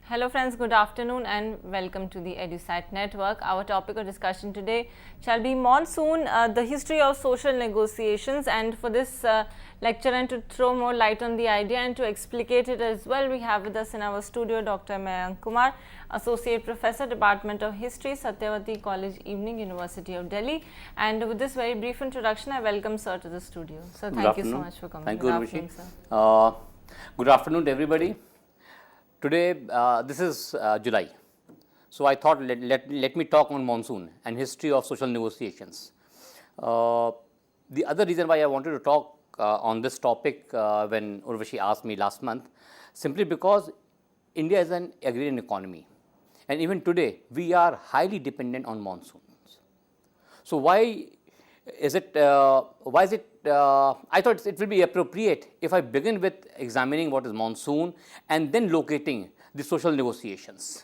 Hello friends, good afternoon and welcome to the EduSat Network. Our topic of discussion today shall be Monsoon, the history of social negotiations, and for this lecture and to throw more light on the idea and to explicate it as well, we have with us in our studio Dr. Mayank Kumar, Associate Professor, Department of History, Satyavati College, Evening, University of Delhi. And with this very brief introduction, I welcome Sir to the studio. So thank you so much for coming. Thank you, Sir. Good afternoon to everybody. Today, this is July, so I thought let me talk on monsoon and history of social negotiations. The other reason why I wanted to talk on this topic when Urvashi asked me last month, simply because India is an agrarian economy, and even today we are highly dependent on monsoons. So why is it? I thought it will be appropriate if I begin with examining what is monsoon and then locating the social negotiations.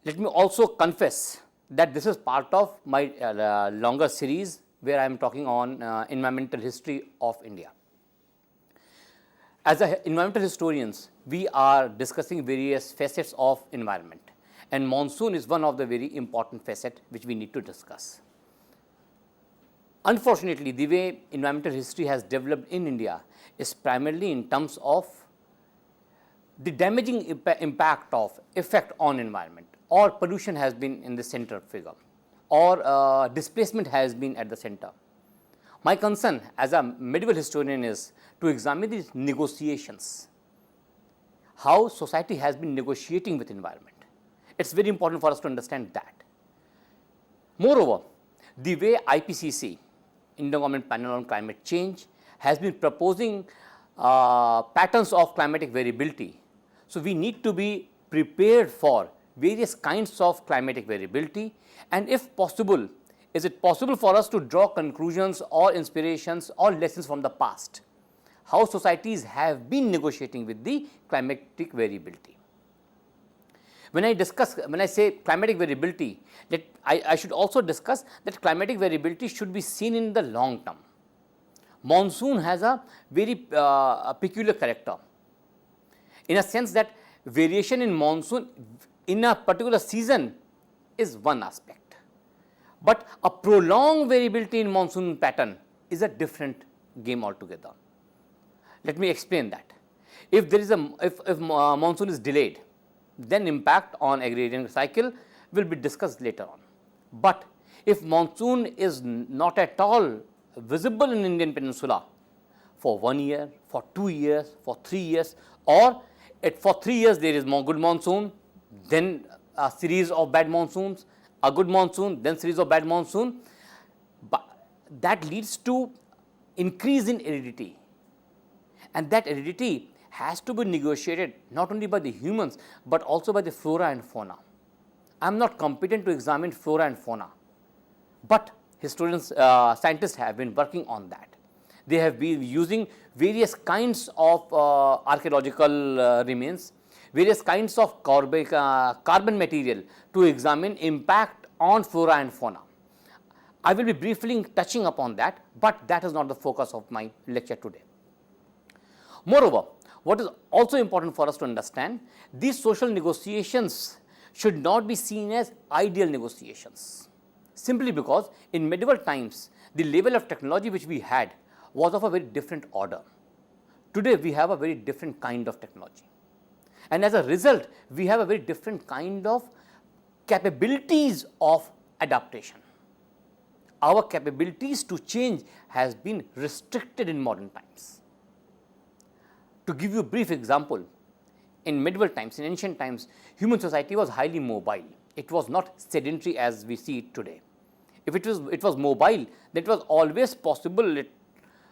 Let me also confess that this is part of my longer series where I am talking on environmental history of India. As environmental historians, we are discussing various facets of environment, and monsoon is one of the very important facets which we need to discuss. Unfortunately, the way environmental history has developed in India is primarily in terms of the damaging impact of effect on environment, or pollution has been in the center figure, or displacement has been at the center. My concern as a medieval historian is to examine these negotiations, how society has been negotiating with environment. It is very important for us to understand that. Moreover, the way IPCC, Intergovernmental Panel on Climate Change, has been proposing patterns of climatic variability. So, we need to be prepared for various kinds of climatic variability, and if possible, is it possible for us to draw conclusions or inspirations or lessons from the past, how societies have been negotiating with the climatic variability. When I say climatic variability, I should also discuss that climatic variability should be seen in the long term. Monsoon has a very peculiar character, in a sense that variation in monsoon in a particular season is one aspect, but a prolonged variability in monsoon pattern is a different game altogether. Let me explain that. If there is if monsoon is delayed, then impact on agrarian cycle will be discussed later on. But if monsoon is not at all visible in Indian peninsula for 1 year, for 2 years, for 3 years, or for 3 years there is good monsoon, then a series of bad monsoons, a good monsoon, then series of bad monsoon, but that leads to increase in aridity, and that aridity has to be negotiated not only by the humans, but also by the flora and fauna. I am not competent to examine flora and fauna, but historians, scientists have been working on that. They have been using various kinds of archaeological remains, various kinds of carbon material to examine impact on flora and fauna. I will be briefly touching upon that, but that is not the focus of my lecture today. Moreover, what is also important for us to understand, these social negotiations should not be seen as ideal negotiations, simply because in medieval times the level of technology which we had was of a very different order. Today we have a very different kind of technology, and as a result we have a very different kind of capabilities of adaptation. Our capabilities to change has been restricted in modern times. To give you a brief example, in medieval times, in ancient times, human society was highly mobile. It was not sedentary as we see it today. If it was mobile, then it was always possible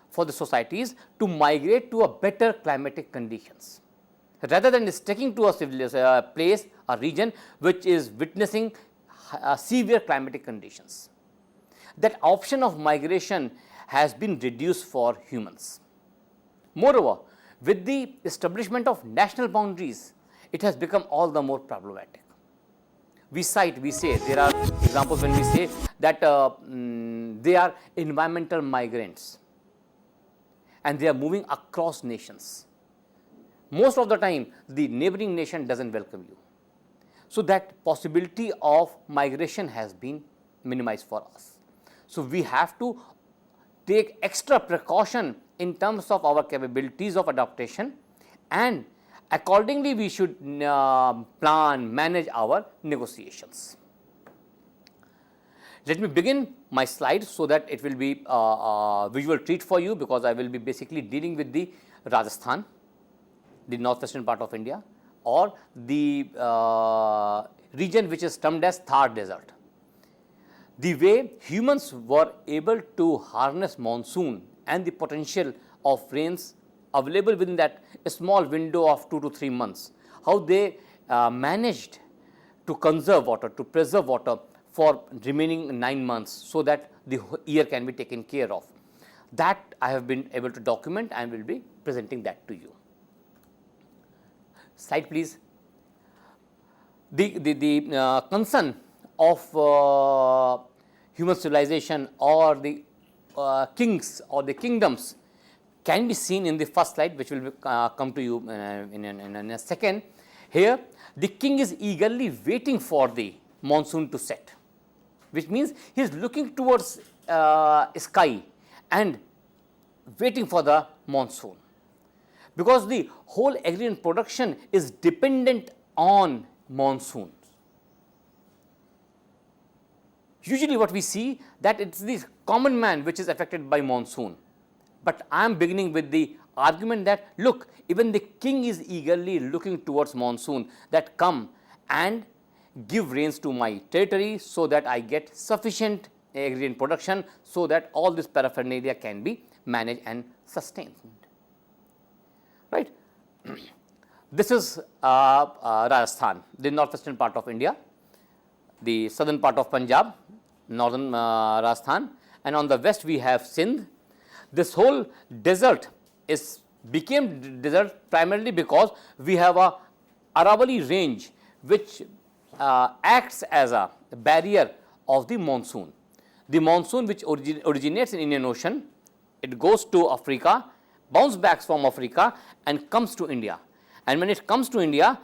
for the societies to migrate to a better climatic conditions, rather than sticking to a place, a region which is witnessing severe climatic conditions. That option of migration has been reduced for humans. Moreover, with the establishment of national boundaries, it has become all the more problematic. We say, there are examples when we say that they are environmental migrants and they are moving across nations. most of the time the neighboring nation does not welcome you. So, that possibility of migration has been minimized for us. So, we have to take extra precaution in terms of our capabilities of adaptation, and accordingly we should plan, manage our negotiations. Let me begin my slides so that it will be a visual treat for you, because I will be basically dealing with the Rajasthan, the northwestern part of India, or the region which is termed as Thar Desert. The way humans were able to harness monsoon and the potential of rains available within that small window of 2 to 3 months, how they managed to conserve water, to preserve water for remaining 9 months, so that the year can be taken care of. That I have been able to document and will be presenting that to you. Slide please. The concern of human civilization or the kings or the kingdoms can be seen in the first slide, which will be, come to you in a second. Here the king is eagerly waiting for the monsoon to set, which means he is looking towards sky and waiting for the monsoon, because the whole agrarian production is dependent on monsoons. Usually what we see that it is the common man which is affected by monsoon, but I am beginning with the argument that look, even the king is eagerly looking towards monsoon, that come and give rains to my territory so that I get sufficient agrarian production, so that all this paraphernalia can be managed and sustained. Right. This is Rajasthan, the northwestern part of India, the southern part of Punjab, northern Rajasthan, and on the west we have Sindh. This whole desert became desert primarily because we have a Aravalli range which acts as a barrier of the monsoon. The monsoon which originates in Indian Ocean, it goes to Africa, bounce back from Africa and comes to India. And when it comes to India,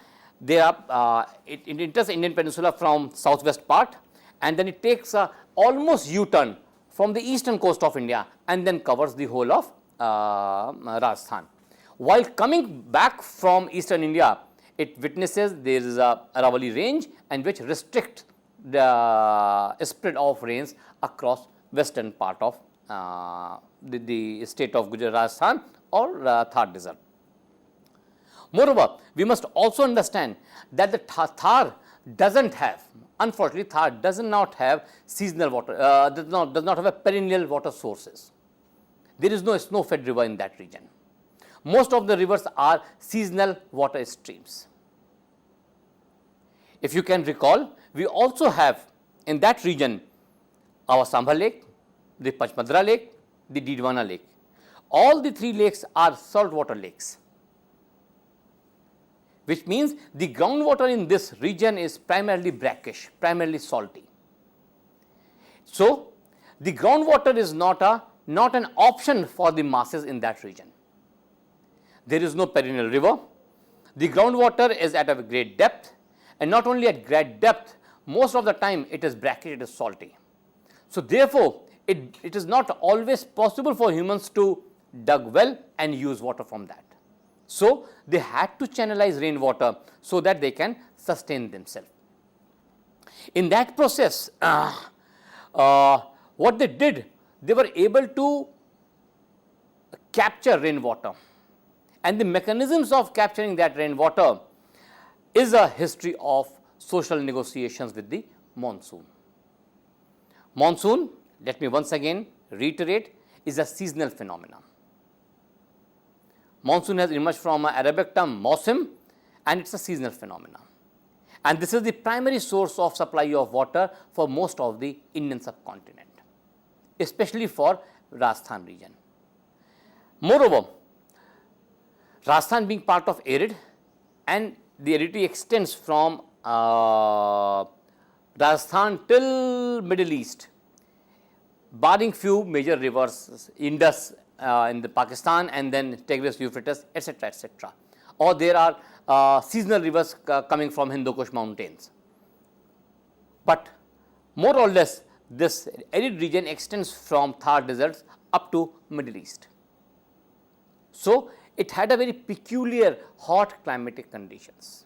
it enters Indian Peninsula from southwest part, and then it takes a almost U-turn from the eastern coast of India and then covers the whole of Rajasthan. While coming back from eastern India, it witnesses there is a Aravalli range and which restricts the spread of rains across western part of the state of Gujarat, Rajasthan or Thar Desert. Moreover, we must also understand that the Thar does not have, unfortunately Thar does not have seasonal water, does not have a perennial water sources. There is no snow-fed river in that region. Most of the rivers are seasonal water streams. If you can recall, we also have in that region our Sambhal Lake, the Pachmadra Lake, the Didwana Lake. All the 3 lakes are saltwater lakes, which means the groundwater in this region is primarily brackish, primarily salty. So, the groundwater is not an option for the masses in that region. There is no perennial river. The groundwater is at a great depth, and not only at great depth, most of the time it is brackish, it is salty. So, therefore, it is not always possible for humans to dig well and use water from that. So, they had to channelize rainwater so that they can sustain themselves. In that process, what they did, they were able to capture rainwater, and the mechanisms of capturing that rainwater is a history of social negotiations with the monsoon. Monsoon, let me once again reiterate, is a seasonal phenomenon. Monsoon has emerged from an Arabic term mausim, and it is a seasonal phenomenon. And this is the primary source of supply of water for most of the Indian subcontinent, especially for Rajasthan region. Moreover, Rajasthan being part of arid, and the aridity extends from Rajasthan till Middle East, barring few major rivers, Indus in the Pakistan, and then Tigris, Euphrates, etc., etc. or there are seasonal rivers coming from Hindu Kush mountains. But more or less this arid region extends from Thar deserts up to Middle East. So, it had a very peculiar hot climatic conditions.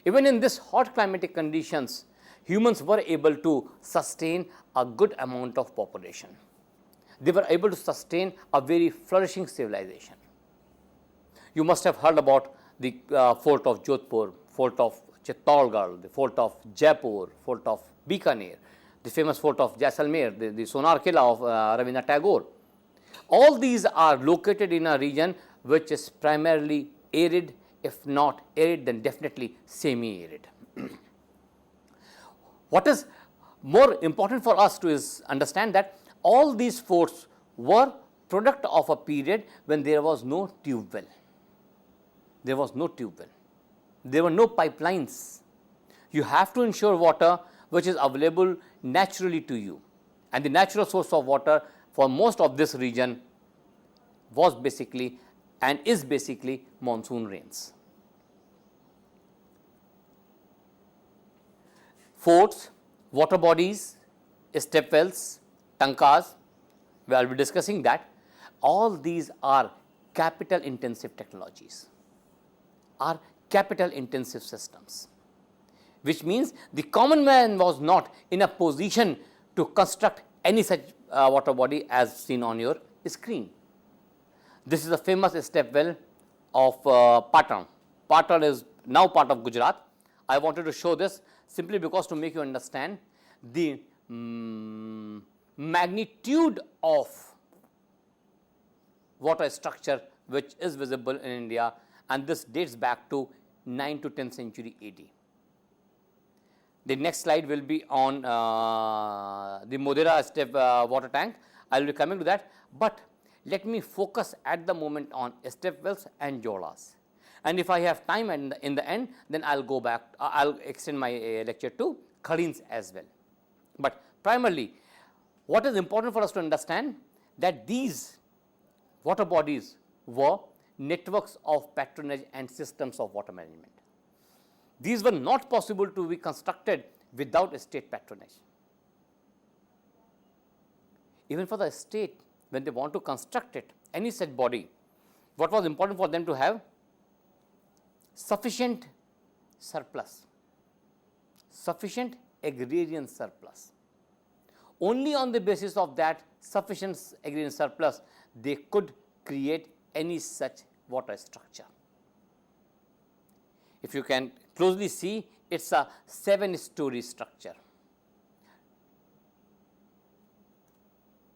Even in this hot climatic conditions, humans were able to sustain a good amount of population. They were able to sustain a very flourishing civilization. You must have heard about the fort of Jodhpur, fort of Chittorgarh, the fort of Jaipur, fort of Bikaner, the famous fort of Jaisalmer, the Sonar Killa of Rabindranath Tagore. All these are located in a region which is primarily arid, if not arid then definitely semi-arid. What is more important for us to is understand that all these forts were product of a period when there was no tube well. There was no tube well. There were no pipelines. You have to ensure water which is available naturally to you, and the natural source of water for most of this region was basically and is basically monsoon rains. Forts, water bodies, step wells, tankas, we will be discussing that. All these are capital intensive technologies, are capital intensive systems, which means the common man was not in a position to construct any such water body as seen on your screen. This is a famous step well of Patan. Patan is now part of Gujarat. I wanted to show this simply because to make you understand the magnitude of water structure which is visible in India, and this dates back to 9th to 10th century AD. The next slide will be on the Modhera step water tank. I will be coming to that, but let me focus at the moment on step wells and jolas. And if I have time and in the end, then I will go back, I will extend my lecture to Khalins as well. But primarily, what is important for us to understand that these water bodies were networks of patronage and systems of water management. These were not possible to be constructed without state patronage. Even for the state, when they want to construct it, any such body, what was important for them to have? Sufficient surplus, sufficient agrarian surplus. Only on the basis of that sufficient agrarian surplus, they could create any such water structure. If you can closely see, it is a 7-story structure.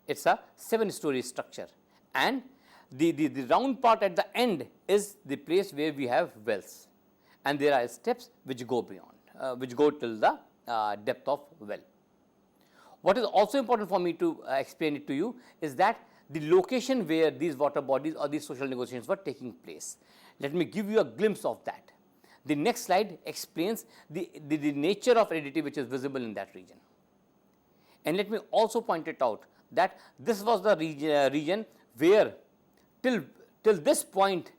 It is a 7-story structure, and the round part at the end is the place where we have wells, and there are steps which go beyond, which go till the depth of well. What is also important for me to explain it to you is that the location where these water bodies or these social negotiations were taking place. Let me give you a glimpse of that. The next slide explains the nature of aridity which is visible in that region. And let me also point it out that this was the region where till this point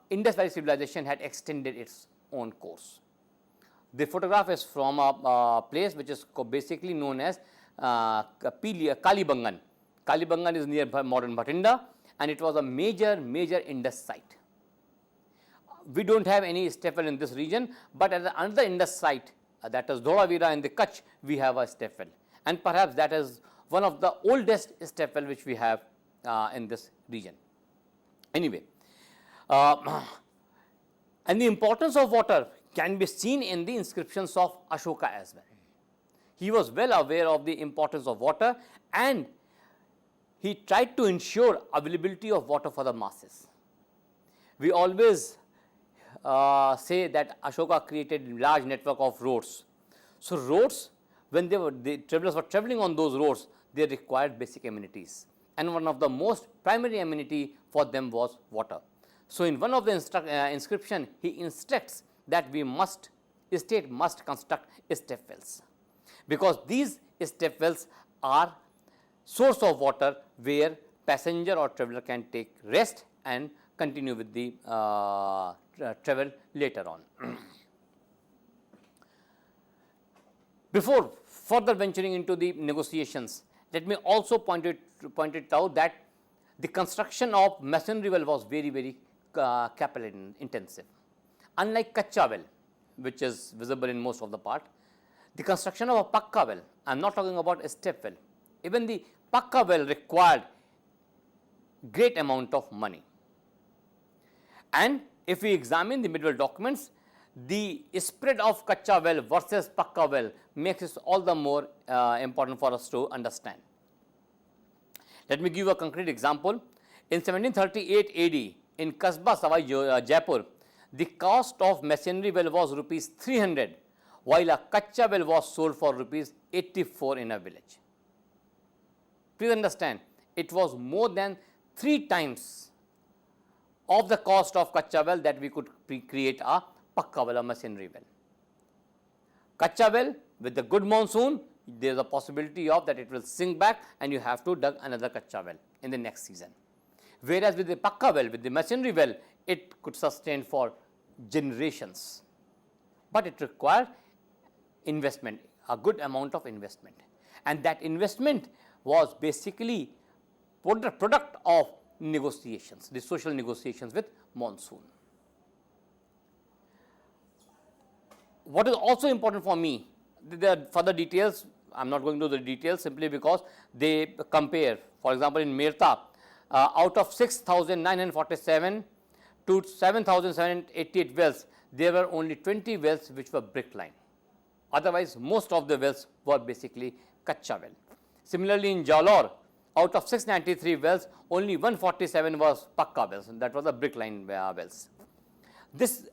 Indus Valley civilization had extended its own course. The photograph is from a place which is basically known as Kalibangan. Kalibangan is near modern Bhatinda, and it was a major Indus site. We do not have any step well in this region, but at another Indus site, that is Dholavira in the Kutch, we have a step well, and perhaps that is one of the oldest step well which we have in this region. Anyway, and the importance of water can be seen in the inscriptions of Ashoka as well. He was well aware of the importance of water, and he tried to ensure availability of water for the masses. We always say that Ashoka created large network of roads. So, roads, when the travelers were traveling on those roads, they required basic amenities, and one of the most primary amenity for them was water. So, in one of the inscription, he instructs that state must construct step wells, because these step wells are source of water where passenger or traveler can take rest and continue with the travel later on. Before further venturing into the negotiations, let me also point it out that the construction of masonry well was very capital intensive. Unlike Kacha well, which is visible in most of the part, the construction of a Pakka well, I am not talking about a step well, even the Pakka well required great amount of money. And if we examine the medieval documents, the spread of Kacha well versus Pakka well makes it all the more important for us to understand. Let me give you a concrete example. In 1738 AD, in Kasba Savai Jaipur, the cost of masonry well was rupees 300, while a Kacha well was sold for rupees 84 in a village. Please understand, it was more than 3 times of the cost of Kacha well that we could create a Pakka well or masonry well. Kacha well with the good monsoon, there is a possibility of that it will sink back and you have to dug another Kacha well in the next season. Whereas with the Pakka well, with the masonry well, it could sustain for generations, but it required investment, a good amount of investment, and that investment was basically product of negotiations, the social negotiations with Monsoon. What is also important for me, the further details, I am not going to the details simply because they compare. For example, in Mirta, out of 6,947 to 7,788 wells, there were only 20 wells which were brick line. Otherwise, most of the wells were basically Kacha well. Similarly, in Jalore, out of 693 wells, only 147 was Pakka wells, and that was the brick line wells. This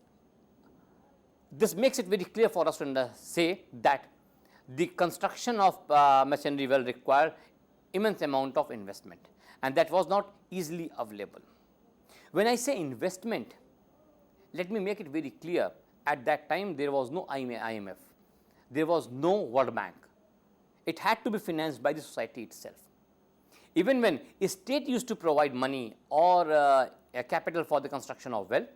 makes it very clear for us to say that the construction of masonry well required immense amount of investment, and that was not easily available. When I say investment, let me make it very clear, at that time there was no IMF, there was no World Bank. It had to be financed by the society itself. Even when a state used to provide money or a capital for the construction of well,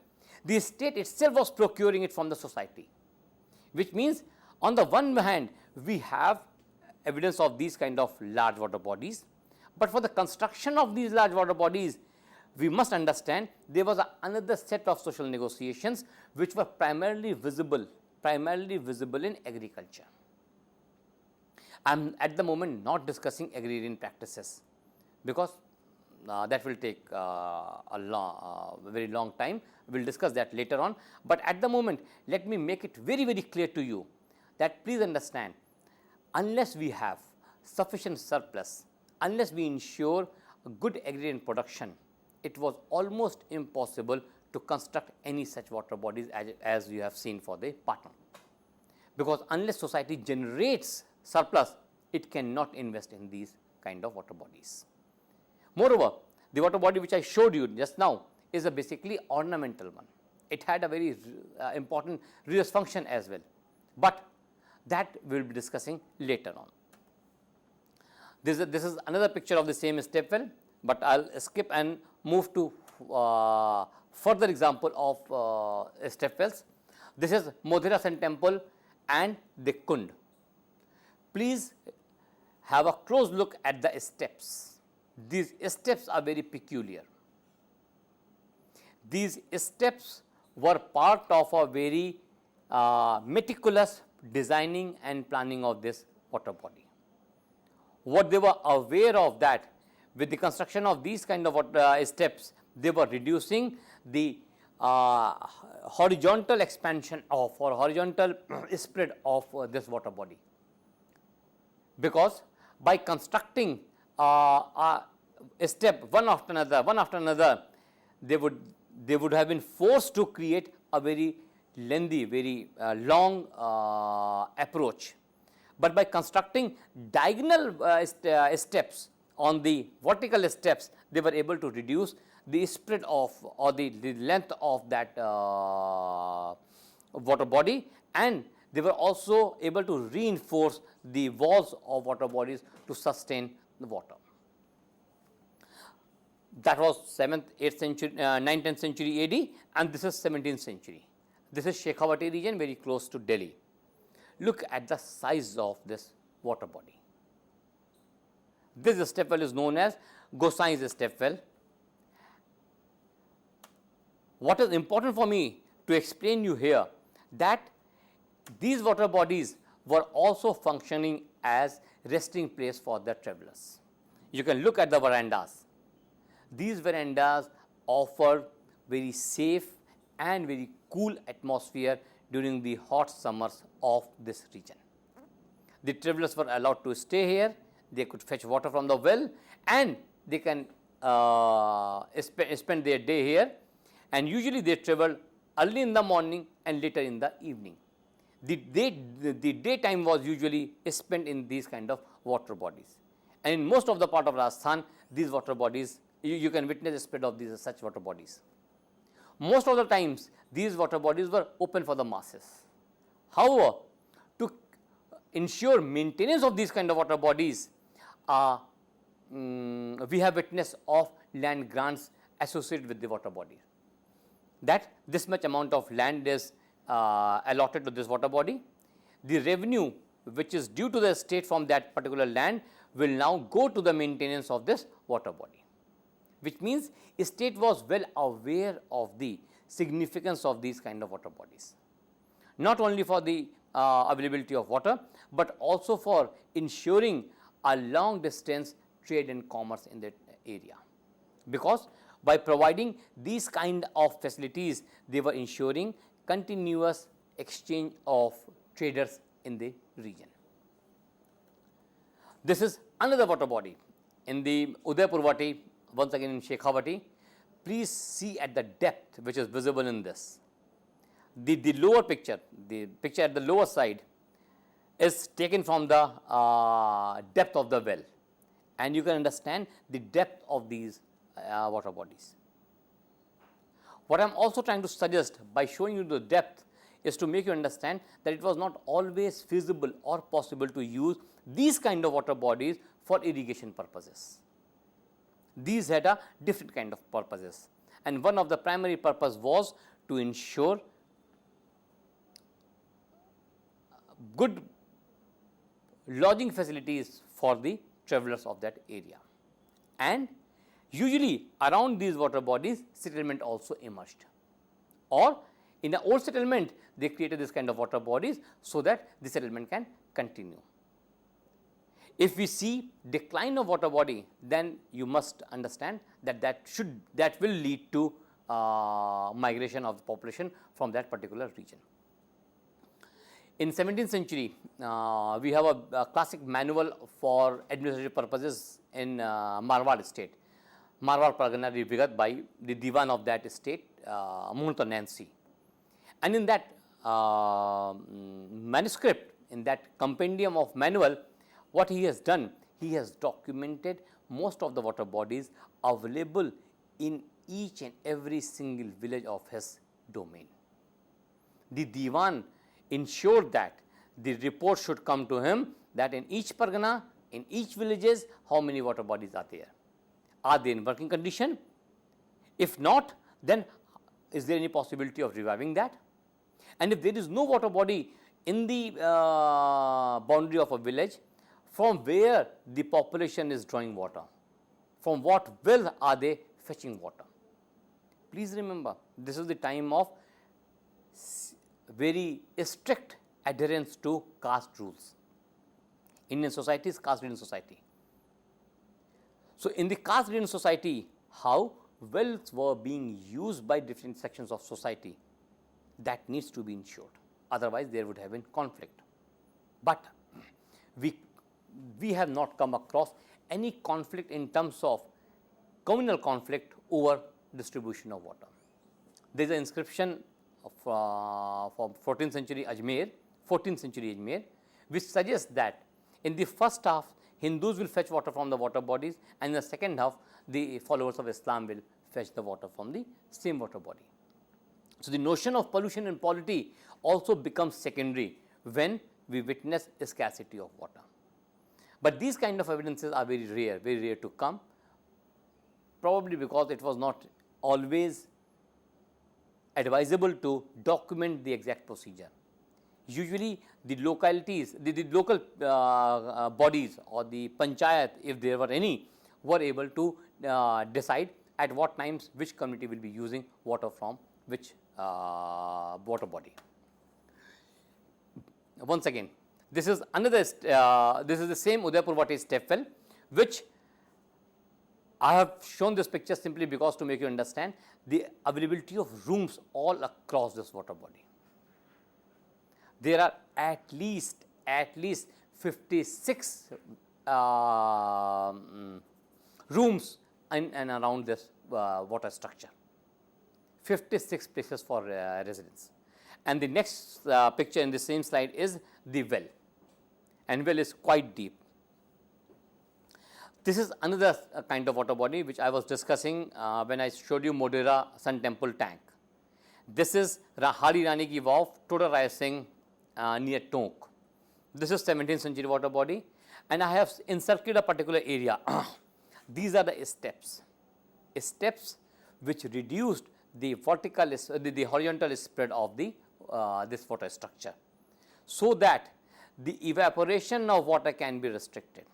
the state itself was procuring it from the society, which means on the one hand we have evidence of these kind of large water bodies, but for the construction of these large water bodies, we must understand there was another set of social negotiations which were primarily visible in agriculture. I am at the moment not discussing agrarian practices, because that will take a very long time. We will discuss that later on, but at the moment let me make it very clear to you that please understand, unless we have sufficient surplus, unless we ensure a good agrarian production, it was almost impossible to construct any such water bodies as you have seen for the Patan, because unless society generates surplus, it cannot invest in these kind of water bodies. Moreover, the water body which I showed you just now is a basically ornamental one. It had a very important religious function as well, but that we will be discussing later on. This is another picture of the same stepwell, but I will skip and move to further example of stepwells. This is Modhera Sun Temple and the Kund. Please have a close look at the steps. These steps are very peculiar. These steps were part of a very meticulous designing and planning of this water body. What they were aware of that with the construction of these kind of steps, they were reducing the horizontal expansion of or horizontal spread of this water body, because by constructing a step one after another, they would have been forced to create a very lengthy, very long approach. But by constructing diagonal steps on the vertical steps, they were able to reduce the spread of or the length of that water body, and they were also able to reinforce the walls of water bodies to sustain the water. That was 7th, 8th century, 9th, 10th century AD, and this is 17th century. This is Shekhawati region, very close to Delhi. Look at the size of this water body. This stepwell is known as Gosain's stepwell. What is important for me to explain you here, that these water bodies were also functioning as resting place for the travelers. You can look at the verandas. These verandas offer very safe and very cool atmosphere during the hot summers of this region. The travelers were allowed to stay here, they could fetch water from the well, and they can spend their day here, and usually they travel early in the morning and later in the evening. The daytime was usually spent in these kind of water bodies, and in most of the part of Rajasthan, these water bodies, you can witness the spread of these such water bodies. Most of the times these water bodies were open for the masses. However, to ensure maintenance of these kind of water bodies, we have witness of land grants associated with the water body, that this much amount of land is allotted to this water body. The revenue which is due to the state from that particular land will now go to the maintenance of this water body, which means the state was well aware of the significance of these kind of water bodies, not only for the availability of water, but also for ensuring a long distance trade and commerce in that area, because by providing these kind of facilities, they were ensuring continuous exchange of traders in the region. This is another water body in the Udaipurwati, once again in Shekhawati. Please see at the depth which is visible in this. The lower picture, the picture at the lower side is taken from the depth of the well, and you can understand the depth of these water bodies. What I am also trying to suggest by showing you the depth is to make you understand that it was not always feasible or possible to use these kind of water bodies for irrigation purposes. These had a different kind of purposes, and one of the primary purpose was to ensure good lodging facilities for the travelers of that area. And usually around these water bodies, settlement also emerged, or in the old settlement they created this kind of water bodies so that the settlement can continue. If we see decline of water body, then you must understand that that will lead to migration of the population from that particular region. In 17th century, we have a classic manual for administrative purposes in Marwar state, Marwar Pargana Vigat, by the Diwan of that state, Munta Nancy. And in that manuscript, in that compendium of manual, what he has done, he has documented most of the water bodies available in each and every single village of his domain. The Diwan ensured that the report should come to him that in each Pargana, in each villages, how many water bodies are there. Are they in working condition? If not, then is there any possibility of reviving that? And if there is no water body in the boundary of a village, from where the population is drawing water? From what well are they fetching water? Please remember, this is the time of very strict adherence to caste rules. Indian society is caste-ridden society. So, in the caste-ridden society, how wells were being used by different sections of society, that needs to be ensured. Otherwise, there would have been conflict. But we have not come across any conflict in terms of communal conflict over distribution of water. There is an inscription from 14th century Ajmer, which suggests that in the first half, Hindus will fetch water from the water bodies, and in the second half, the followers of Islam will fetch the water from the same water body. So, the notion of pollution and polity also becomes secondary when we witness scarcity of water. But these kind of evidences are very rare to come. probably because it was not always advisable to document the exact procedure. Usually the localities, the local bodies or the panchayat, if there were any, were able to decide at what times which community will be using water from which water body. Once again, this is another, this is the same Udaipurwati Stepwell, which I have shown this picture simply because to make you understand the availability of rooms all across this water body. There are at least 56 rooms in and around this water structure, 56 places for residence. And the next picture in the same slide is the well, and well is quite deep. This is another kind of water body which I was discussing when I showed you Modhera Sun Temple tank. This is Hadi Rani ki Vav, Toda Raisingh near Tonk. This is 17th century water body, and I have encircled a particular area. These are the steps which reduced the vertical, the horizontal spread of the this water structure, so that the evaporation of water can be restricted.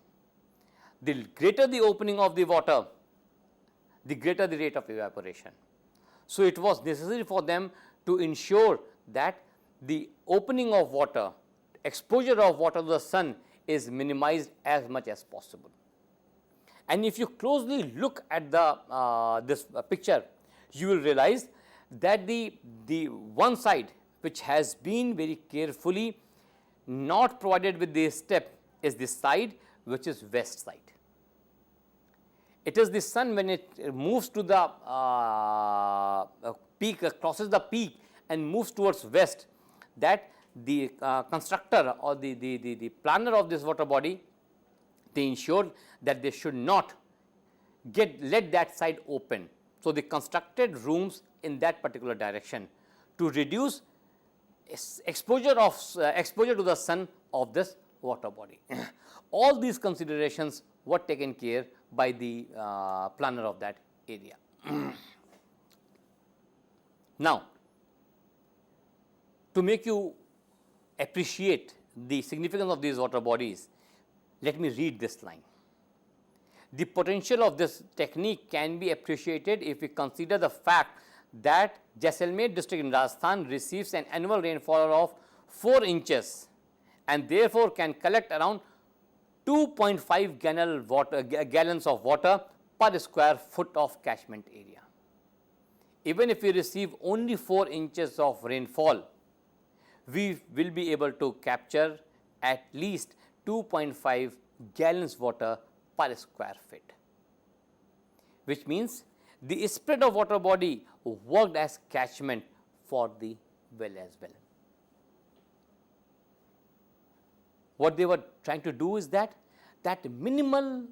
The greater the opening of the water, the greater the rate of evaporation. So, it was necessary for them to ensure that the opening of water, exposure of water to the sun is minimized as much as possible. And if you closely look at the this picture, you will realize that the one side which has been very carefully not provided with this step is the side which is west side. It is the sun when it moves to the peak, crosses the peak and moves towards west, that the constructor or the planner of this water body, they ensured that they should not let that side open. So, they constructed rooms in that particular direction to reduce exposure to the sun of this water body. All these considerations were taken care by the planner of that area. Now, to make you appreciate the significance of these water bodies, let me read this line. The potential of this technique can be appreciated if we consider the fact that Jaisalmer district in Rajasthan receives an annual rainfall of 4 inches and therefore can collect around 2.5 gallons of water per square foot of catchment area. Even if we receive only 4 inches of rainfall, we will be able to capture at least 2.5 gallons water per square feet, which means the spread of water body worked as catchment for the well as well. What they were trying to do is that minimal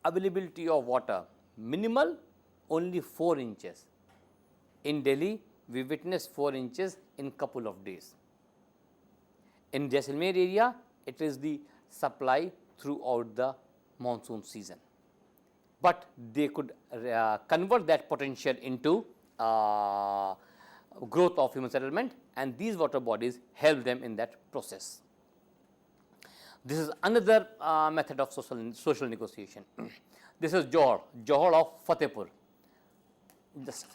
availability of water, minimal only 4 inches. In Delhi, we witnessed 4 inches in couple of days. In Jaisalmer area, it is the supply throughout the monsoon season. But they could convert that potential into growth of human settlement, and these water bodies help them in that process. This is another method of social negotiation. This is Johar of Fatehpur. Just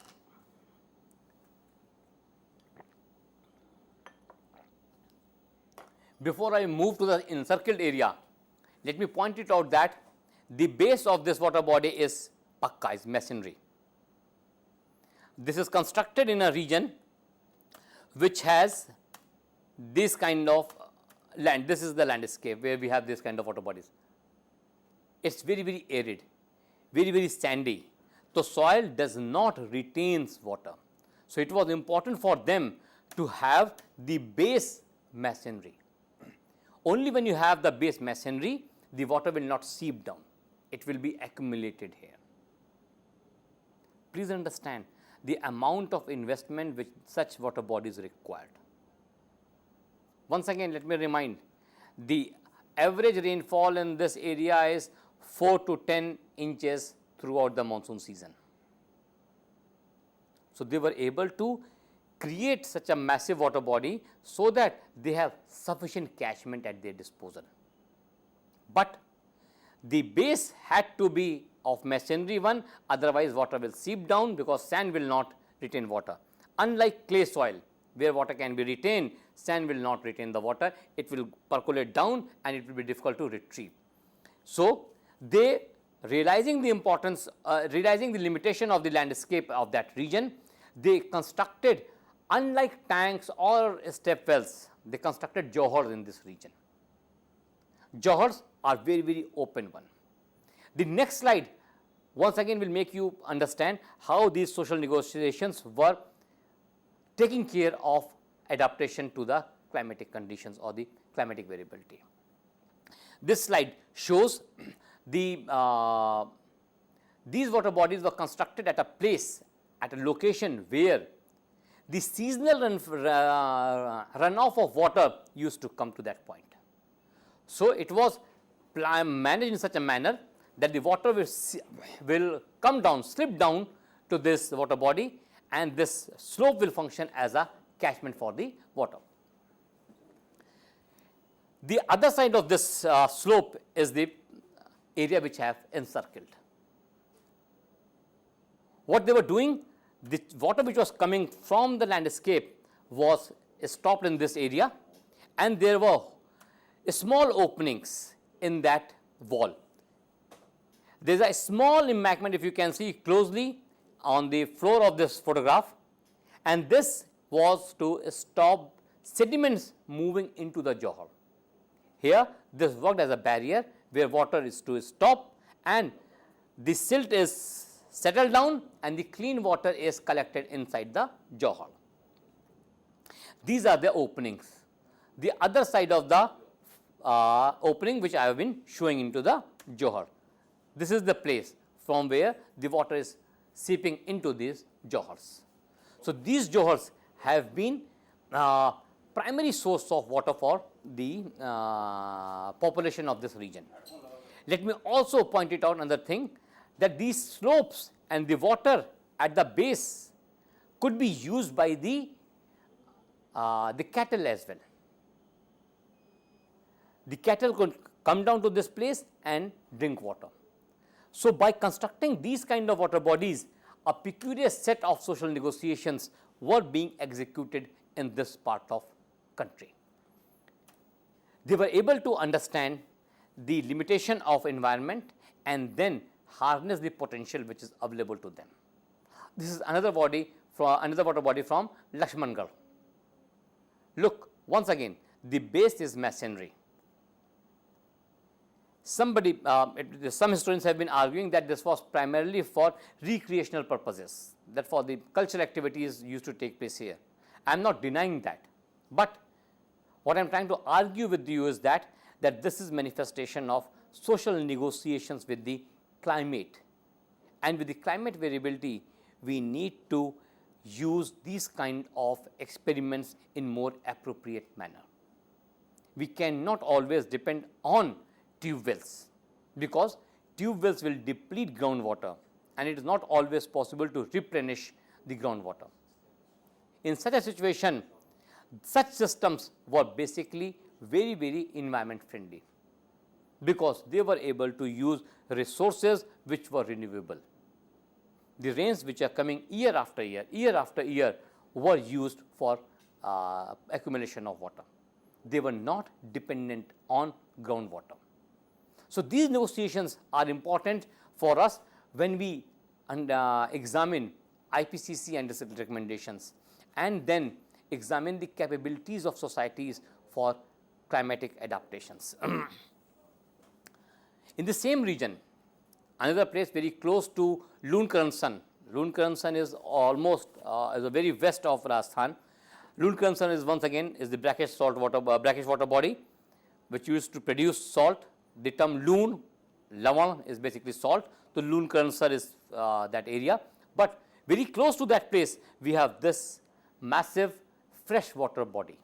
before I move to the encircled area, let me point it out that the base of this water body is pakka, is masonry. This is constructed in a region which has this kind of land. This is the landscape where we have this kind of water bodies. It's very, very arid, very, very sandy. The soil does not retain water. So, it was important for them to have the base masonry. Only when you have the base masonry, the water will not seep down. It will be accumulated here. Please understand the amount of investment which such water bodies required. Once again, let me remind, the average rainfall in this area is 4 to 10 inches throughout the monsoon season. So, they were able to create such a massive water body so that they have sufficient catchment at their disposal. But the base had to be of masonry one, otherwise water will seep down, because sand will not retain water. Unlike clay soil, where water can be retained, sand will not retain the water, it will percolate down and it will be difficult to retrieve. So, they realizing the importance, realizing the limitation of the landscape of that region, they constructed, unlike tanks or step wells, they constructed johars in this region. Johars are very, very open one. The next slide once again will make you understand how these social negotiations were taking care of adaptation to the climatic conditions or the climatic variability. This slide shows the these water bodies were constructed at a place, at a location where the seasonal runoff of water used to come to that point. So, it was managed in such a manner that the water will come down, slip down to this water body, and this slope will function as a catchment for the water. The other side of this slope is the area which I have encircled. What they were doing, the water which was coming from the landscape was stopped in this area, and there were small openings in that wall. There is a small embankment, if you can see closely on the floor of this photograph, and this was to stop sediments moving into the Johar. Here this worked as a barrier where water is to stop and the silt is settled down and the clean water is collected inside the Johar. These are the openings. The other side of the opening which I have been showing into the Johar. This is the place from where the water is seeping into these Johars. So, these Johars have been primary source of water for the population of this region. Let me also point it out another thing, that these slopes and the water at the base could be used by the cattle as well. The cattle could come down to this place and drink water. So, by constructing these kind of water bodies, a peculiar set of social negotiations were being executed in this part of country. They were able to understand the limitation of environment and then harness the potential which is available to them. This is another water body from Laxmangarh. Look, once again, the base is masonry. Some historians have been arguing that this was primarily for recreational purposes, that for the cultural activities used to take place here. I am not denying that, but what I am trying to argue with you is that this is manifestation of social negotiations with the climate, and with the climate variability we need to use these kind of experiments in more appropriate manner. We cannot always depend on tube wells, because tube wells will deplete groundwater and it is not always possible to replenish the groundwater. In such a situation, such systems were basically very, very environment friendly, because they were able to use resources which were renewable. The rains which are coming year after year were used for accumulation of water. They were not dependent on groundwater. So, these negotiations are important for us when we examine IPCC and its recommendations, and then examine the capabilities of societies for climatic adaptations. In the same region, another place very close to Lohagral. Lohagral is almost is the very west of Rajasthan. Lohagral is once again is the brackish water body which used to produce salt. The term loon, lavan is basically salt. So, Lohagral is that area, but very close to that place we have this massive freshwater body,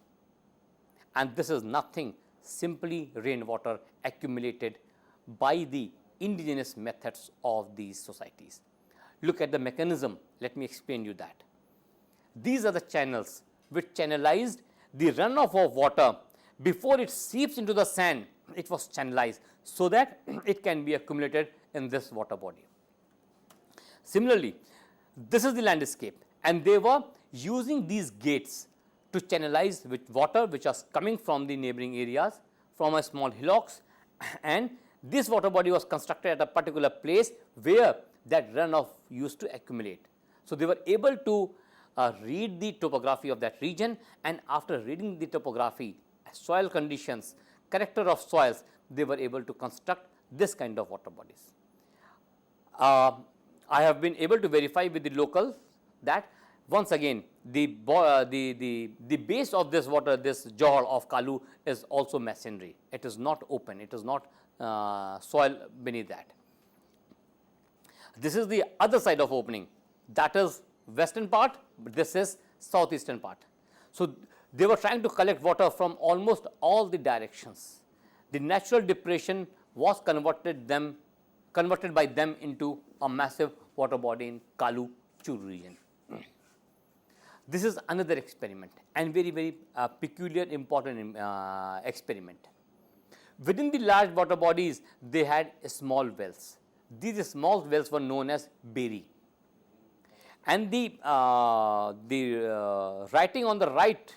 and this is nothing, simply rainwater accumulated by the indigenous methods of these societies. Look at the mechanism, let me explain you that. These are the channels which channelized the runoff of water. Before it seeps into the sand, it was channelized so that it can be accumulated in this water body. Similarly, this is the landscape, and they were using these gates to channelize with water which was coming from the neighboring areas, from a small hillocks, and this water body was constructed at a particular place where that runoff used to accumulate. So, they were able to read the topography of that region, and after reading the topography, soil conditions, character of soils, they were able to construct this kind of water bodies. I have been able to verify with the locals that once again the base of this water, this Johar of Kalu, is also masonry. It is not open, it is not soil beneath that. This is the other side of opening, that is western part, but this is southeastern part. So, they were trying to collect water from almost all the directions. The natural depression was converted by them into a massive water body in Kalu Churu region. This is another experiment, and very peculiar, important experiment. Within the large water bodies, they had small wells. These small wells were known as Beri, and the writing on the right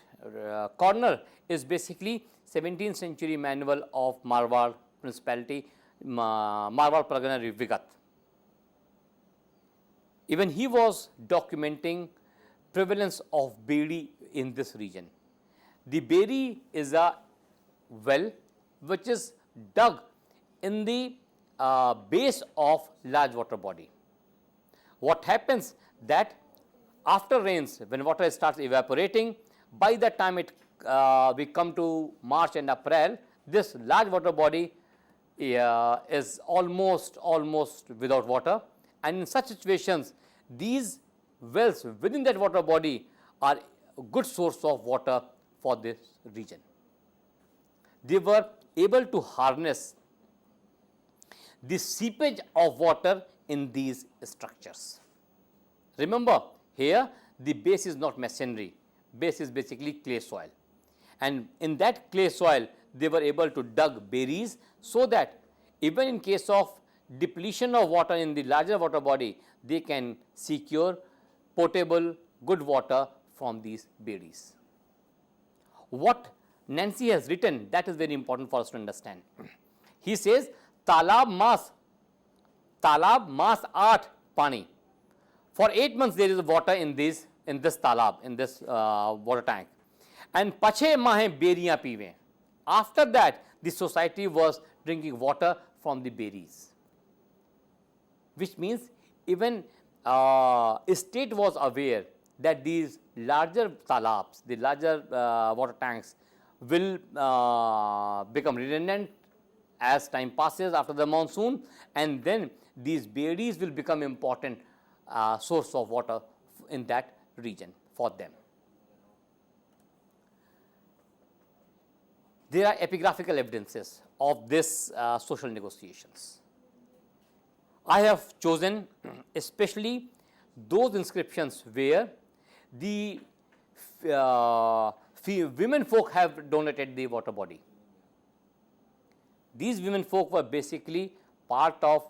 corner is basically 17th century manual of Marwar Principality, Marwar Pargana Vigat. Even he was documenting prevalence of Beri in this region. The Beri is a well which is dug in the base of large water body. What happens that after rains, when water starts evaporating, by the time we come to March and April, this large water body is almost without water, and in such situations these wells within that water body are a good source of water for this region. They were able to harness the seepage of water in these structures. Remember, here the base is not masonry, base is basically clay soil, and in that clay soil they were able to dug berries, so that even in case of depletion of water in the larger water body, they can secure potable good water from these berries. What Nancy has written, that is very important for us to understand. He says talab mas 8 pani. For 8 months there is water in this talab, in this water tank, and pache mahe beriyan pive. After that, the society was drinking water from the berries, which means even state was aware that these larger talabs, the larger water tanks will become redundant as time passes after the monsoon, and then these berries will become important source of water in that region for them. There are epigraphical evidences of this social negotiations. I have chosen especially those inscriptions where the women folk have donated the water body. These women folk were basically part of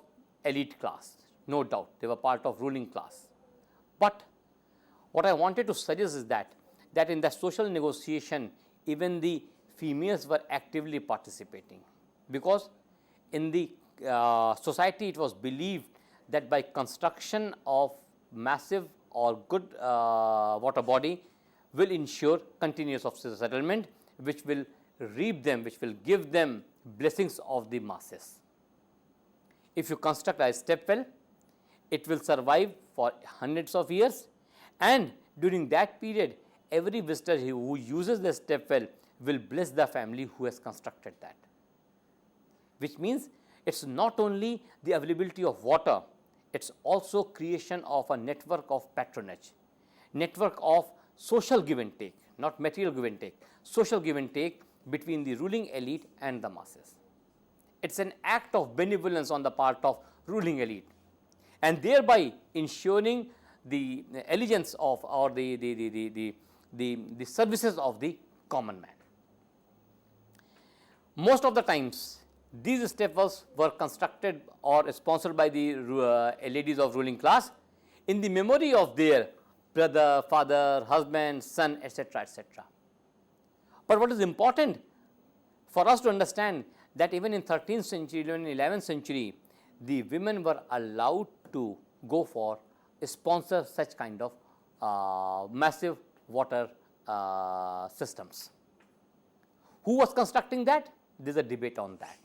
elite class, no doubt, they were part of ruling class. But what I wanted to suggest is that in the social negotiation, even the females were actively participating, because in the society it was believed that by construction of massive or good water body will ensure continuous of settlement, which will reap them, which will give them blessings of the masses. If you construct a stepwell, it will survive for hundreds of years, and during that period every visitor who uses the stepwell will bless the family who has constructed that, which means it is not only the availability of water, it is also creation of a network of patronage, network of social give and take, not material give and take, social give and take between the ruling elite and the masses. it's an act of benevolence on the part of ruling elite, and thereby ensuring the allegiance of or the services of the common man. Most of the times these stepwells were constructed or sponsored by the ladies of ruling class in the memory of their brother, father, husband, son, etc., etc. But what is important for us to understand that even in 13th century, even in 11th century, the women were allowed to go for sponsor such kind of massive water systems. Who was constructing that? There is a debate on that,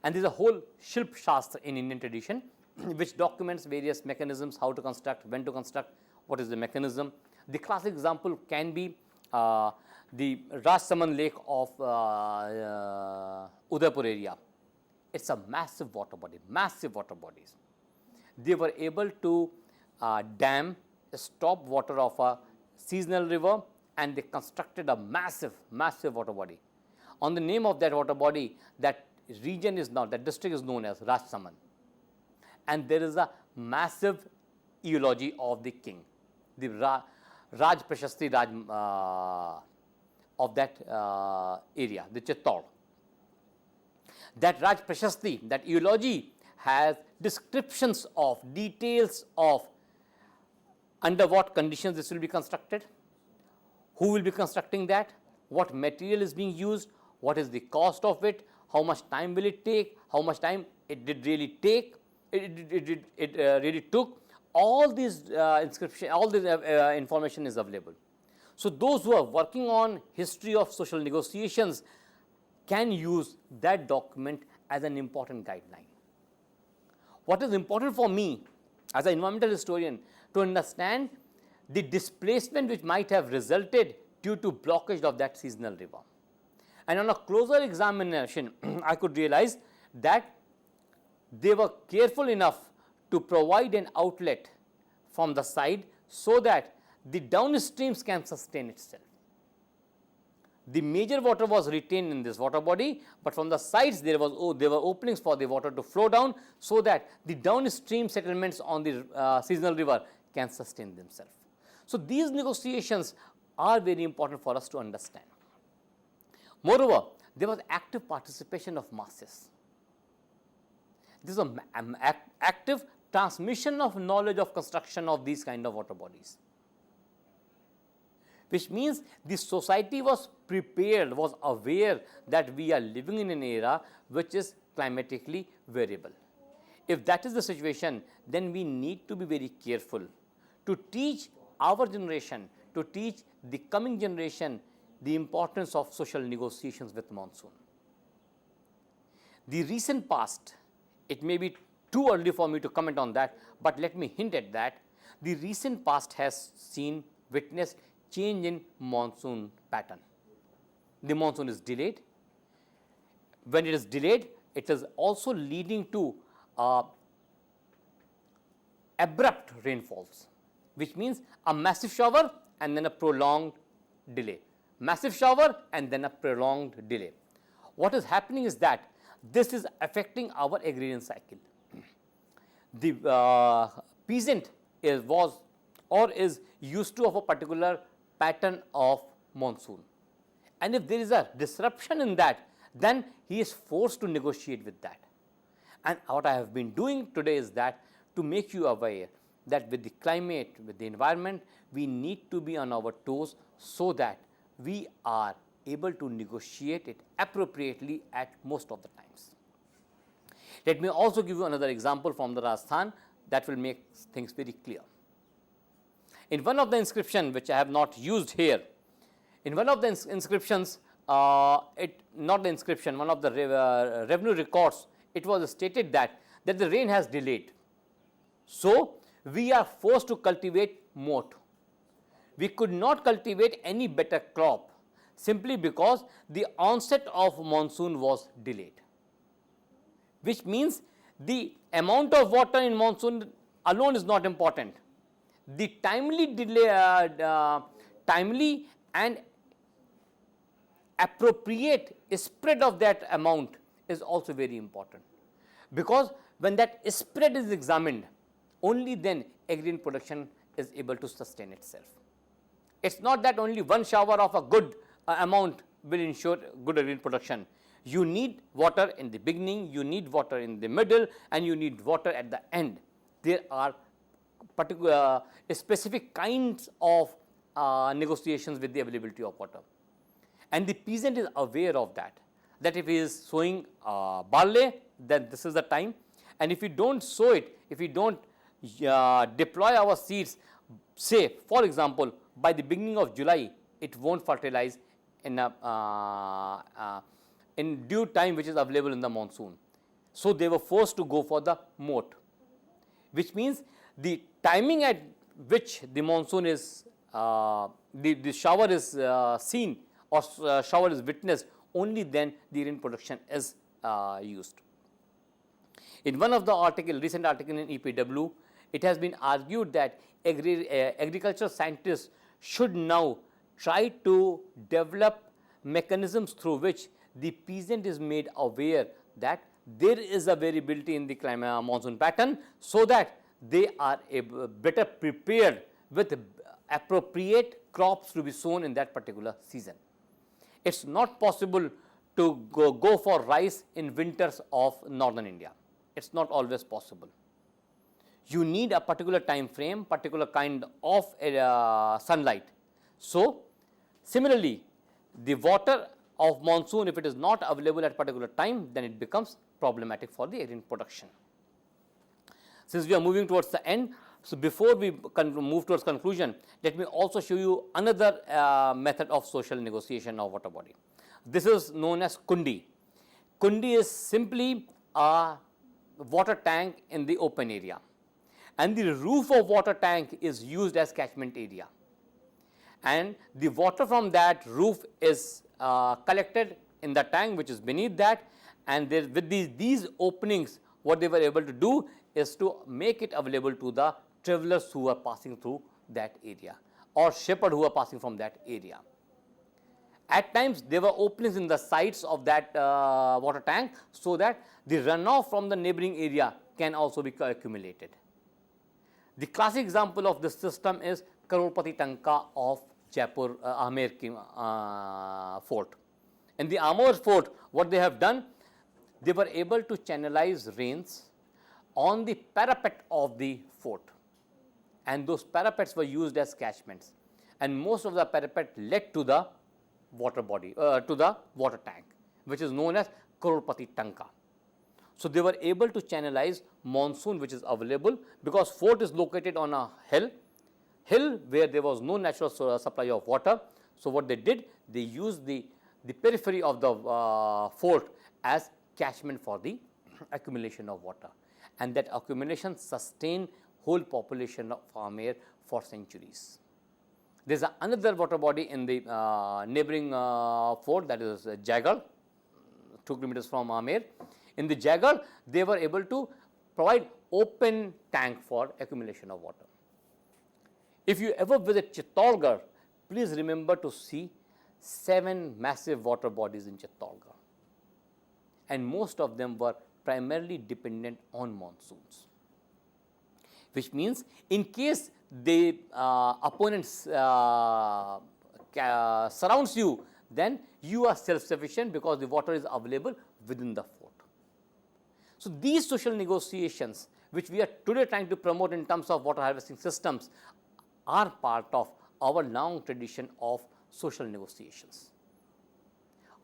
and there is a whole Shilp Shastra in Indian tradition which documents various mechanisms, how to construct, when to construct, what is the mechanism. The classic example can be the Rajsaman Lake of Udaipur area. It is a massive water body, massive water bodies. They were able to dam, stop water of a seasonal river, and they constructed a massive, massive water body. On the name of that water body, that region is now, that district is known as Rajsaman, and there is a massive eulogy of the king, the Raj Prashasti Raj of that area, the Chittor. That Raj Prashasti, that eulogy has descriptions of, details of under what conditions this will be constructed, who will be constructing that, what material is being used, what is the cost of it, how much time will it take, how much time it did really take, it really took. All these inscription, all this information is available. So those who are working on history of social negotiations can use that document as an important guideline. What is important for me as an environmental historian to understand the displacement which might have resulted due to blockage of that seasonal river. And on a closer examination, I could realize that they were careful enough to provide an outlet from the side so that the downstreams can sustain itself. The major water was retained in this water body, but from the sides there were openings for the water to flow down so that the downstream settlements on the seasonal river can sustain themselves. So these negotiations are very important for us to understand. Moreover, there was active participation of masses. This is an active transmission of knowledge of construction of these kind of water bodies, which means the society was prepared, was aware that we are living in an era which is climatically variable. If that is the situation, then we need to be very careful to teach our generation, to teach the coming generation the importance of social negotiations with monsoon. The recent past, it may be too early for me to comment on that, but let me hint at that. The recent past has witnessed change in monsoon pattern. The monsoon is delayed. When it is delayed, it is also leading to abrupt rainfalls, which means a massive shower and then a prolonged delay. Massive shower and then a prolonged delay. What is happening is that this is affecting our agrarian cycle. The peasant is used to of a particular pattern of monsoon, and if there is a disruption in that, then he is forced to negotiate with that. And what I have been doing today is that to make you aware that with the climate, with the environment, we need to be on our toes so that we are able to negotiate it appropriately at most of the times. Let me also give you another example from the Rajasthan that will make things very clear. In one of the inscriptions, which I have not used here, in one of the inscriptions, one of the revenue records, it was stated that the rain has delayed. So we are forced to cultivate moat. We could not cultivate any better crop simply because the onset of monsoon was delayed, which means the amount of water in monsoon alone is not important. The timely and appropriate spread of that amount is also very important, because when that spread is examined, only then agrarian production is able to sustain itself. It is not that only one shower of a good amount will ensure good agrarian production. You need water in the beginning, you need water in the middle, and you need water at the end. There are particular specific kinds of negotiations with the availability of water, and the peasant is aware of that, that if he is sowing barley, then this is the time, and if we do not sow it, if we do not deploy our seeds, say for example by the beginning of July, it will not fertilize in due time which is available in the monsoon. So, they were forced to go for the moat, which means the timing at which the monsoon is the shower is seen or shower is witnessed, only then the rain production is used. In one of the recent article in EPW, it has been argued that agricultural scientists should now try to develop mechanisms through which the peasant is made aware that there is a variability in the climate monsoon pattern, so that they are better prepared with appropriate crops to be sown in that particular season. It is not possible to go for rice in winters of northern India. It is not always possible. You need a particular time frame, particular kind of sunlight. So, similarly, the water of monsoon, if it is not available at particular time, then it becomes problematic for the agrarian production. Since we are moving towards the end, so before we move towards conclusion, let me also show you another method of social negotiation of water body. This is known as Kundi. Kundi is simply a water tank in the open area, and the roof of water tank is used as catchment area, and the water from that roof is collected in the tank which is beneath that, and there with these openings, what they were able to do is to make it available to the travelers who are passing through that area or shepherd who are passing from that area. At times there were openings in the sides of that water tank, so that the runoff from the neighboring area can also be accumulated. The classic example of this system is Karorpati Tanka of Jaipur Amer fort. In the Amer fort, what they have done, they were able to channelize rains on the parapet of the fort, and those parapets were used as catchments, and most of the parapet led to the water body, to the water tank, which is known as Karorpati Tanka. So, they were able to channelize monsoon which is available, because fort is located on a hill where there was no natural supply of water. So, what they did, they used the periphery of the fort as catchment for the accumulation of water, and that accumulation sustained whole population of Amer for centuries. There is another water body in the neighboring fort, that is Jagar, 2 kilometers from Amer. In the Jagar, they were able to provide open tank for accumulation of water. If you ever visit Chittorgarh, please remember to see 7 massive water bodies in Chittorgarh, and most of them were primarily dependent on monsoons, which means in case the opponents surrounds you, then you are self-sufficient because the water is available within the fort. So, these social negotiations which we are today trying to promote in terms of water harvesting systems are part of our long tradition of social negotiations.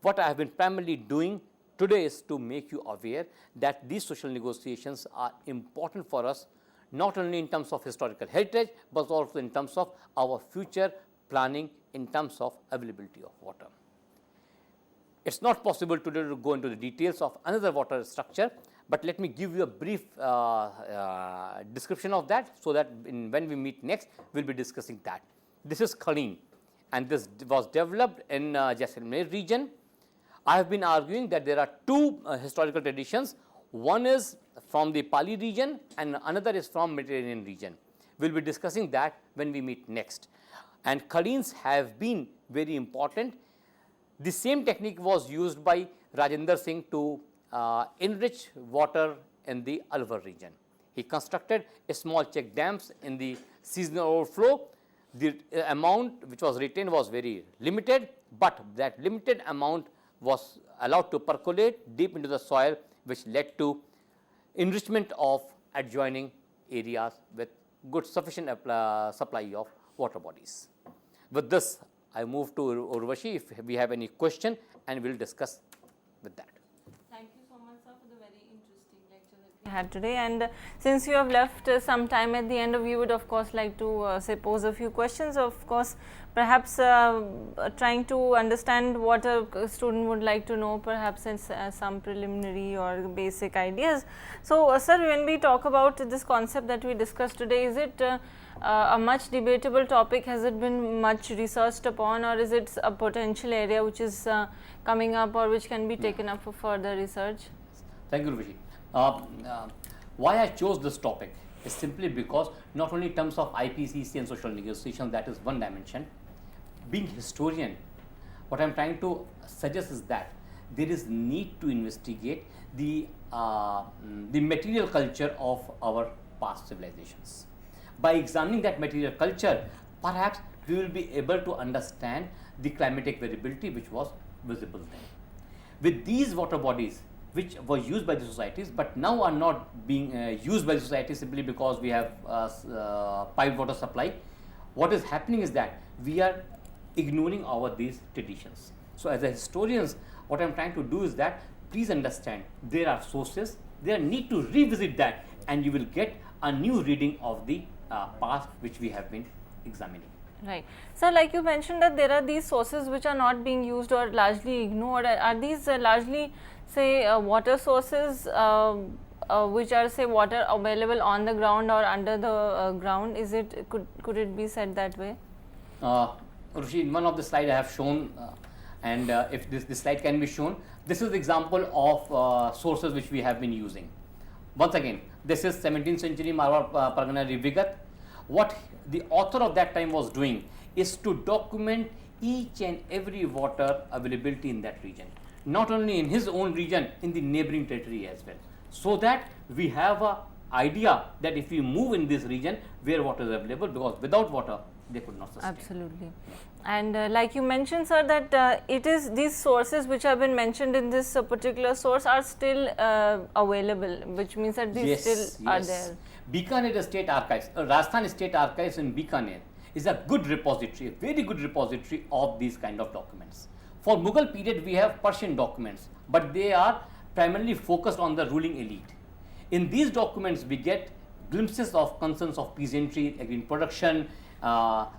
What I have been primarily doing today is to make you aware that these social negotiations are important for us, not only in terms of historical heritage, but also in terms of our future planning in terms of availability of water. It is not possible today to go into the details of another water structure, but let me give you a brief description of that, so that when we meet next, we will be discussing that. This is Khalin, and this was developed in Jaisalmer region. I have been arguing that there are 2 historical traditions. One is from the Pali region and another is from Mediterranean region. We will be discussing that when we meet next. And Khalins have been very important. The same technique was used by Rajendra Singh to enrich water in the Alwar region. He constructed a small check dams in the seasonal overflow. The amount which was retained was very limited, but that limited amount was allowed to percolate deep into the soil, which led to enrichment of adjoining areas with good sufficient supply of water bodies. With this, I move to Urvashi if we have any question, and we will discuss with that. Thank you so much, sir, for the very interesting lecture that we had today. And since you have left some time at the end, we would of course like to say pose a few questions. Of course, perhaps trying to understand what a student would like to know, perhaps in some preliminary or basic ideas. So, sir, when we talk about this concept that we discussed today, is it a much debatable topic? Has it been much researched upon, or is it a potential area which is coming up or which can be taken up for further research? Thank you, Urvashi. Why I chose this topic is simply because not only in terms of IPCC and social negotiation, that is one dimension. Being historian, what I am trying to suggest is that there is need to investigate the material culture of our past civilizations. By examining that material culture, perhaps we will be able to understand the climatic variability which was visible then. With these water bodies which were used by the societies, but now are not being used by the society simply because we have piped water supply, what is happening is that we are ignoring these traditions. So, as a historians, what I am trying to do is that please understand there are sources, there need to revisit that, and you will get a new reading of the past which we have been examining. Right. So, like you mentioned that there are these sources which are not being used or largely ignored. Are these largely say water sources which are say water available on the ground or under the ground? Is it could it be said that way? Rushi, in one of the slides I have shown, and if this slide can be shown, this is the example of sources which we have been using. Once again, this is 17th century Marwar Pargana Vigat. What the author of that time was doing is to document each and every water availability in that region, not only in his own region, in the neighboring territory as well, so that we have an idea that if we move in this region where water is available, because without water they could not sustain. Absolutely. And like you mentioned, sir, that it is these sources which have been mentioned in this particular source are still available, which means that these still are there. Bikaner State Archives, Rajasthan State Archives in Bikaner is a good repository, a very good repository of these kind of documents. For Mughal period, we have Persian documents, but they are primarily focused on the ruling elite. In these documents, we get glimpses of concerns of peasantry, agrarian production,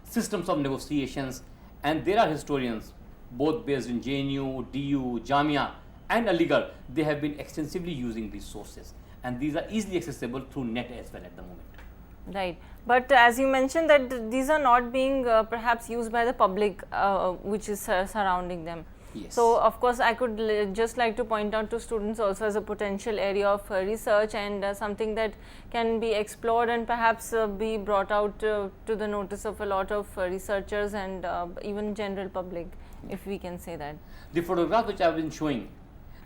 systems of negotiations, and there are historians both based in JNU, DU, Jamia and Aligarh. They have been extensively using these sources, and these are easily accessible through net as well at the moment. Right, but as you mentioned that these are not being perhaps used by the public which is surrounding them. Yes. So, of course, I could just like to point out to students also as a potential area of research and something that can be explored and perhaps be brought out to the notice of a lot of researchers and even general public, if we can say that. The photograph which I have been showing,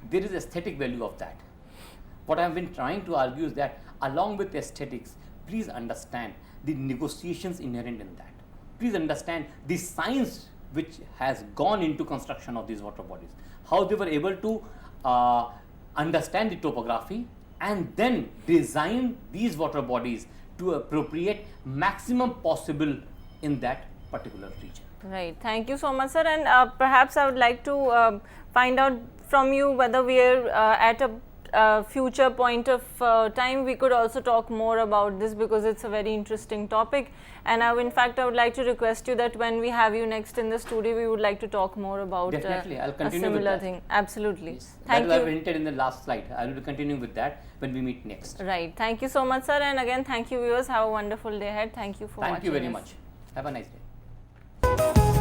there is aesthetic value of that. What I have been trying to argue is that along with aesthetics, please understand the negotiations inherent in that. Please understand the science which has gone into construction of these water bodies, how they were able to understand the topography and then design these water bodies to appropriate maximum possible in that particular region. Right. Thank you so much, sir. And perhaps I would like to find out from you whether we are at a future point of time we could also talk more about this, because it's a very interesting topic. And in fact, I would like to request you that when we have you next in the studio, we would like to talk more about definitely I'll continue a similar with that. thing. Absolutely. Yes. Thank that you. I hinted in the last slide. I will be continuing with that when we meet next. Right. Thank you so much, sir. And again, thank you, viewers. Have a wonderful day ahead. Thank you for watching. Thank you very us. much. Have a nice day.